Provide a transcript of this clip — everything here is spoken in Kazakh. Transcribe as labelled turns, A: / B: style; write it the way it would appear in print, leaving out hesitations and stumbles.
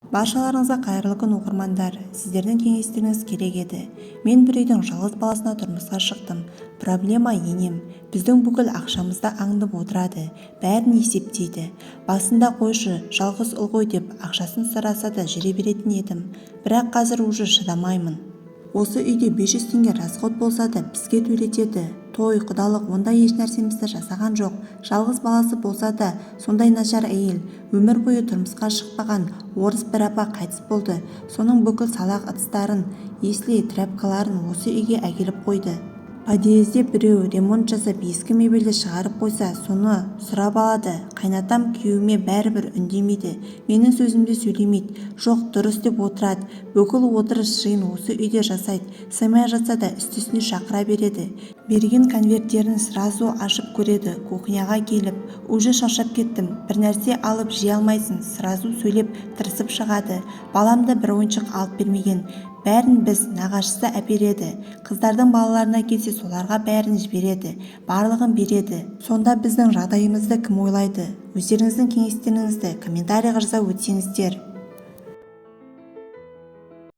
A: Баршаларыңызға қайырлы күн оқырмандар, сіздердің кеңестеріңіз керек еді. Мен бір үйдің жалғыз баласына тұрмысқа шықтым. Проблема енем. Біздің бүкіл ақшамызды аңдып отырады, бәрін есептейді. Басында қойшы, жалғыз ұл ғой деп ақшасын сұраса да жүре беретін едім. Бірақ қазір уже шыдамаймын. Осы үйде 500 теңге расход болса да бізге төлетеді. Той, құдалық ондай еш нәрсемізді жасаған жоқ. Жалғыз баласы болса да сондай нашар әйел. Өмір бойы тұрмысқа шықпаған орыс бір апа қайтыс болды. Соның бүкіл салақ ыдыстарын, еслей тряпкаларын осы үйге әкеліп қойды. Подъезде біреу ремонт жасап ескі мебельді шығарып қойса, соны сұрап алады. Қайнатам күйеуіме бәрібір үндемейді. Менің сөзімді сөйлемейді. Жоқ, дұрыс деп отырады. Бүкіл отырыс жиын осы үйде жасайды. Сыймай жатса да үстесіне шақыра береді. Берген конверттерін сразу ашып көреді. Кухняға келіп, уже шаршап кеттім. Bir нәрсе алып жей алмайсың. Сразу сөйлеп тырысып шығады. Баламды бір ойыншық алып бермеген. Бәрін біз нағашысы әпереді. Қыздардың балаларына келсе соларға бәрін жібереді, барлығын береді. Сонда біздің жағдайымызды кім ойлайды? Өздеріңіздің кеңестеріңізді комментарийға жаза өтсеңіздер.